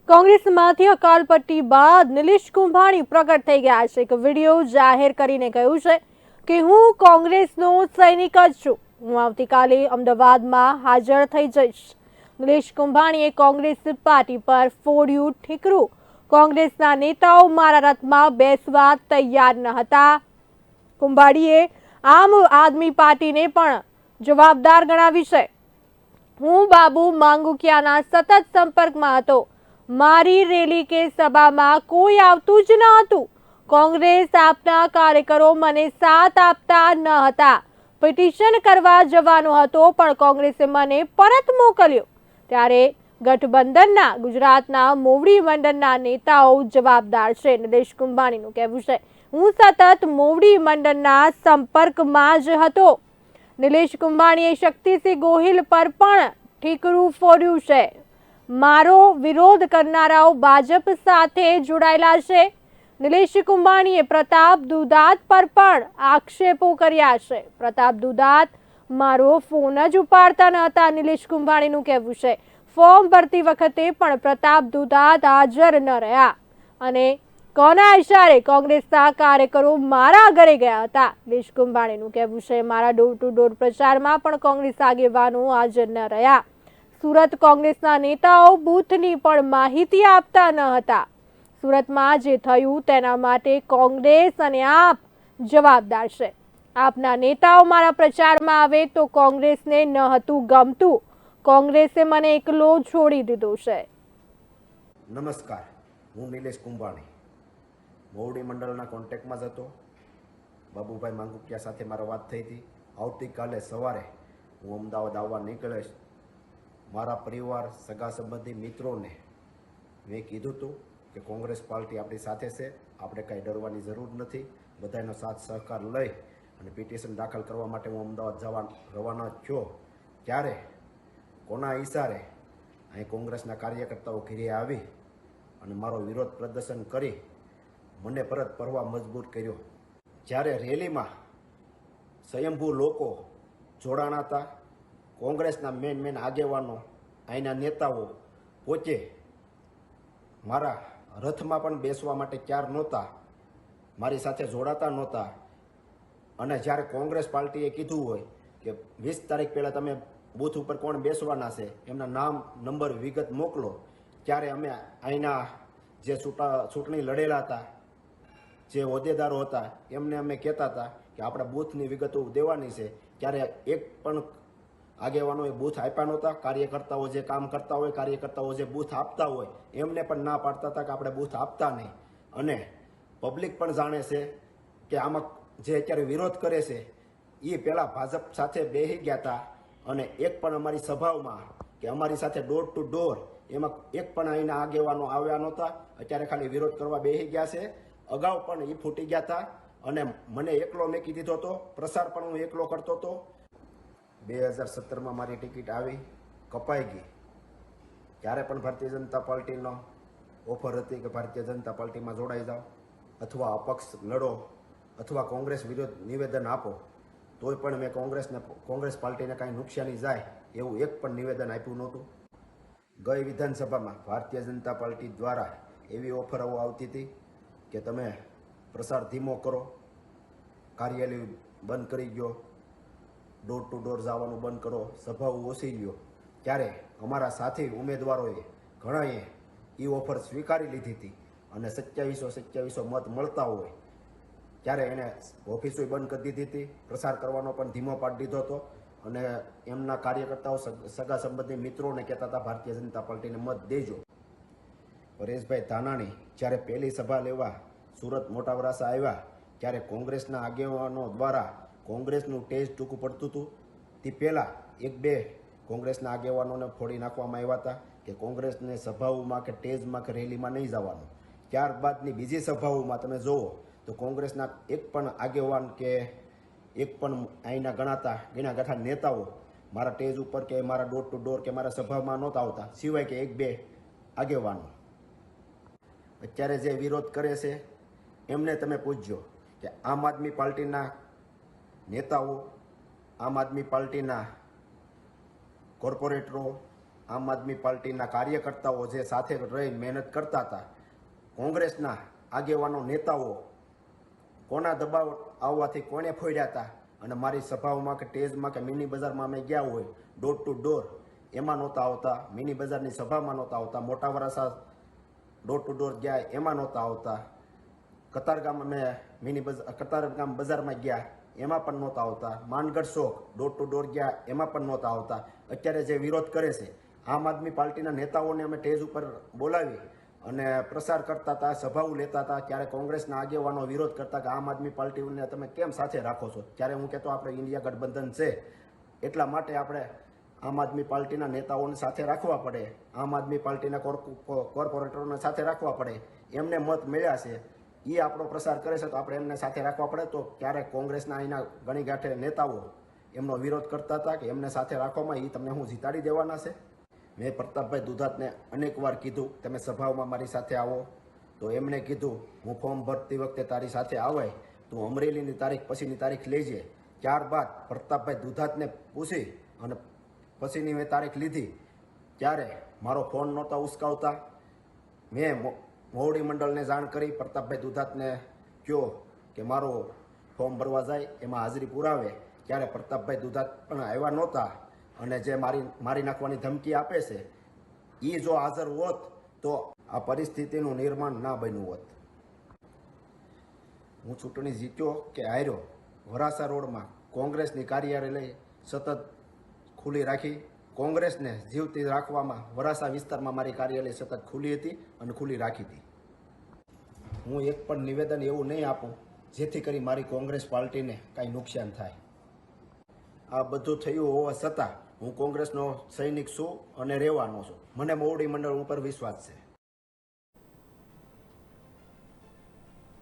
કોંગ્રેસમાંથી અકાલપટ્ટી બાદ નિલેશ કુંભાણી પ્રગટ થઈ ગયા છે. એક વિડીયો જાહેર કરીને કહ્યું છે કે હું કોંગ્રેસનો સૈનિક જ છું. હું આવતીકાલે અમદાવાદમાં હાજર થઈ જઈશ. નિલેશ કુંભાણીએ કોંગ્રેસ પાર્ટી પર ફોડ્યું ઠીકરું. કોંગ્રેસના નેતાઓ મારા રથમાં બેસવા તૈયાર ન હતા. કુંભાણીએ આમ આદમી પાર્ટીને પણ જવાબદાર ગણાવી છે. હું બાબુ માંગુકિયાના સતત સંપર્કમાં હતો. મારી રેલી કે સભામાં કોઈ આવતું જ ન હતું. કોંગ્રેસ આપના કાર્યકરો મને સાથ આપતા ન હતા. પિટિશન કરવા જવાનો હતો પણ કોંગ્રેસે મને પરત મોકલ્યો. ત્યારે ગઠબંધનના ગુજરાતના મોવડી મંડળના નેતાઓ જવાબદાર છે. નિલેશ કુંભાણીનું કહેવું છે, હું સતત મોવડી મંડળના સંપર્કમાં જ હતો. નિલેશ કુંભાણીએ શક્તિસિંહ ગોહિલ પર પણ ઠીકરું ફોડ્યું છે. મારો વિરોધ કરનારાઓ ભાજપ સાથે જોડાયેલા છે. નિલેશ કુંભાણીએ પ્રતાપ દુધાત પર પણ આક્ષેપો કર્યા છે. પ્રતાપ દુધાત મારો ફોન જ ઉપાડતા ન હતા. નિલેશ કુંભાણીનું કહેવું છે, ફોર્મ ભરતી વખતે પણ પ્રતાપ દુધાત હાજર ન રહ્યા અને કોના ઇશારે કોંગ્રેસના કાર્યકરો મારા ઘરે ગયા હતા. નિલેશ કુંભાણીનું કહેવું છે, મારા ડોર ટુ ડોર પ્રચારમાં પણ કોંગ્રેસ આગેવાનો હાજર ન રહ્યા. સુરત કોંગ્રેસના નેતાઓ બૂથની પણ માહિતી આપતા ન હતા. સુરતમાં જે થયું તેના માટે કોંગ્રેસ અને આપ જવાબદાર છે. આપના નેતાઓ મારા પ્રચારમાં આવે તો કોંગ્રેસને ન હતું ગમતું. કોંગ્રેસે મને એકલો છોડી દીધો છે. નમસ્કાર, હું નિલેશ કુંભાણી મોવડી મંડળના કોન્ટેક્ટમાં જ હતો. બાબુભાઈ માંગુકિયા સાથે મારો વાત થઈ હતી. આવતીકાલે સવારે હું અમદાવાદ આવવા નીકળીશ. મારા પરિવાર, સગા સંબંધી મિત્રોને મેં કીધું હતું કે કોંગ્રેસ પાર્ટી આપણી સાથે છે, આપણે કાંઈ ડરવાની જરૂર નથી. બધાનો સાથ સહકાર લઈ અને પિટિશન દાખલ કરવા માટે હું અમદાવાદ રવાના થયો. ત્યારે કોના ઈશારે અહીં કોંગ્રેસના કાર્યકર્તાઓ ઘેરે આવી અને મારો વિરોધ પ્રદર્શન કરી મને પરત ફરવા મજબૂર કર્યો. જ્યારે રેલીમાં સ્વયંભૂ લોકો જોડાણા હતા, કોંગ્રેસના મેન આગેવાનો, અહીંના નેતાઓ પોતે મારા રથમાં પણ બેસવા માટે તૈયાર નહોતા, મારી સાથે જોડાતા નહોતા. અને જ્યારે કોંગ્રેસ પાર્ટીએ કીધું હોય કે 20 તારીખ પહેલાં તમે બૂથ ઉપર કોણ બેસવાના છે, એમના નામ, નંબર, વિગત મોકલો, ત્યારે અમે અહીંના જે ચૂંટણી લડેલા હતા, જે હોદ્દેદારો હતા, એમને અમે કહેતા હતા કે આપણે બૂથની વિગતો દેવાની છે. ત્યારે એક પણ આગેવાનોએ બૂથ આપ્યા નહોતા. કાર્યકર્તાઓ જે કામ કરતા હોય, કાર્યકર્તાઓ જે બૂથ આપતા હોય, એમને પણ ના પાડતા હતા કે આપણે બૂથ આપતા નહીં. અને પબ્લિક પણ જાણે છે કે આમાં જે અત્યારે વિરોધ કરે છે એ પહેલાં ભાજપ સાથે બેસી ગયા હતા અને એક પણ અમારી સભાઓમાં કે અમારી સાથે ડોર ટુ ડોર એમાં એક પણ અહીંના આગેવાનો આવ્યા નહોતા. અત્યારે ખાલી વિરોધ કરવા બેસી ગયા છે. અગાઉ પણ એ ફૂટી ગયા હતા અને મને એકલો મેકી દીધો હતો. પ્રસાર પણ હું એકલો કરતો હતો. 2017માં મારી ટિકિટ આવી, કપાઈ ગઈ. ત્યારે પણ ભારતીય જનતા પાર્ટીનો ઓફર હતી કે ભારતીય જનતા પાર્ટીમાં જોડાઈ જાઓ અથવા અપક્ષ લડો અથવા કોંગ્રેસ વિરુદ્ધ નિવેદન આપો. તોય પણ મેં કોંગ્રેસ પાર્ટીને કાંઈ નુકસાની જાય એવું એક પણ નિવેદન આપ્યું નહોતું. ગઈ વિધાનસભામાં ભારતીય જનતા પાર્ટી દ્વારા એવી ઓફરો આવતી હતી કે તમે પ્રસાર ધીમો કરો, કાર્યાલય બંધ કરી ગયો, ડોર ટુ ડોર જવાનું બંધ કરો, સભાઓ ઓછી લ્યો. ત્યારે અમારા સાથી ઉમેદવારોએ ઘણાએ એ ઓફર સ્વીકારી લીધી હતી અને 2700 મત મળતા હોય ત્યારે એને ઓફિસો બંધ કરી દીધી હતી. પ્રસાર કરવાનો પણ ધીમો પાડી દીધો હતો અને એમના કાર્યકર્તાઓ, સગા સંબંધી મિત્રોને કહેતા હતા ભારતીય જનતા પાર્ટીને મત દેજો. પરેશભાઈ ધાનાણી જ્યારે પહેલી સભા લેવા સુરત મોટા વરાસા આવ્યા ત્યારે કોંગ્રેસના આગેવાનો દ્વારા કોંગ્રેસનું ટેજ ટૂંકું પડતું હતું. તે પહેલાં 1-2 કોંગ્રેસના આગેવાનોને ફોડી નાખવામાં આવ્યા હતા કે કોંગ્રેસને સભાઓમાં કે ટેજમાં કે રેલીમાં નહીં જવાનું. ત્યારબાદની બીજી સભાઓમાં તમે જુઓ તો કોંગ્રેસના એક પણ આગેવાન કે એક પણ અહીંના ગણા ગાંઠા નેતાઓ મારા ટેજ ઉપર કે મારા ડોર ટુ ડોર કે મારા સભામાં નહોતા આવતા, સિવાય કે 1-2 આગેવાનો. અત્યારે જે વિરોધ કરે છે એમને તમે પૂછજો કે આમ આદમી પાર્ટીના નેતાઓ, આમ આદમી પાર્ટીના કોર્પોરેટરો, આમ આદમી પાર્ટીના કાર્યકર્તાઓ જે સાથે રહી મહેનત કરતા હતા, કોંગ્રેસના આગેવાનો નેતાઓ કોના દબાવ આવવાથી કોને ફોડ્યા હતા અને મારી સભાઓમાં કે સ્ટેજમાં કે મિની બજારમાં અમે ગયા હોય ડોર ટુ ડોર એમાં નહોતા આવતા, મિની બજારની સભામાં નહોતા આવતા, મોટા વરાસા ડોર ટુ ડોર ગયા એમાં નહોતા આવતા, કતારગામ અમે કતારગામ બજારમાં ગયા એમાં પણ નહોતા આવતા, માનગઢ ચોક ડોર ટુ ડોર ગયા એમાં પણ નહોતા આવતા. અત્યારે જે વિરોધ કરે છે આમ આદમી પાર્ટીના નેતાઓને અમે સ્ટેજ ઉપર બોલાવી અને પ્રસાર કરતા હતા, સભાઓ લેતા હતા, ત્યારે કોંગ્રેસના આગેવાનો વિરોધ કરતા કે આમ આદમી પાર્ટીને તમે કેમ સાથે રાખો છો. ત્યારે હું કહેતો આપણે ઇન્ડિયા ગઠબંધન છે એટલા માટે આપણે આમ આદમી પાર્ટીના નેતાઓને સાથે રાખવા પડે, આમ આદમી પાર્ટીના કોર્પોરેટરોને સાથે રાખવા પડે, એમને મત મળ્યા છે એ આપણો પ્રસાર કરે છે તો આપણે એમને સાથે રાખવા પડે. તો ક્યારેક કોંગ્રેસના અહીંના ગણી ગાંઠે નેતાઓ એમનો વિરોધ કરતા હતા કે એમને સાથે રાખવામાં એ તમને હું જીતાડી દેવાના છે. મેં પ્રતાપભાઈ દુધાતને અનેક વાર કીધું તમે સભાઓમાં મારી સાથે આવો, તો એમણે કીધું હું ફોર્મ ભરતી વખતે તારી સાથે આવે તું અમરેલીની તારીખ પછીની તારીખ લેજે. ત્યારબાદ પ્રતાપભાઈ દુધાતને પૂછી અને પછીની મેં તારીખ લીધી ત્યારે મારો ફોન નહોતા ઉસકાવતા. મેં મોવડી મંડળને જાણ કરી, પ્રતાપભાઈ દુધાતને કહ્યો કે મારો ફોર્મ ભરવા જાય એમાં હાજરી પુરાવે, ત્યારે પ્રતાપભાઈ દુધાત પણ આવ્યા નહોતા અને જે મારી નાખવાની ધમકી આપે છે એ જો હાજર હોત તો આ પરિસ્થિતિનું નિર્માણ ના બન્યું હોત. હું ચૂંટણી જીત્યો કે હાર્યો, વરાસા રોડમાં કોંગ્રેસની કાર્યાલય સતત ખુલ્લી રાખી, કોંગ્રેસને જીવતી રાખવામાં વરાસા વિસ્તારમાં મારી કાર્યાલય સતત ખુલ્લી હતી અને ખુલ્લી રાખી હતી. હું એક પણ નિવેદન એવું નહીં આપું જેથી કરી મારી કોંગ્રેસ પાર્ટીને કાંઈ નુકસાન થાય. આ બધું થયું હોવા છતાં હું કોંગ્રેસનો સૈનિક છું અને રહેવાનો છું. મને મોવડી મંડળ ઉપર વિશ્વાસ છે.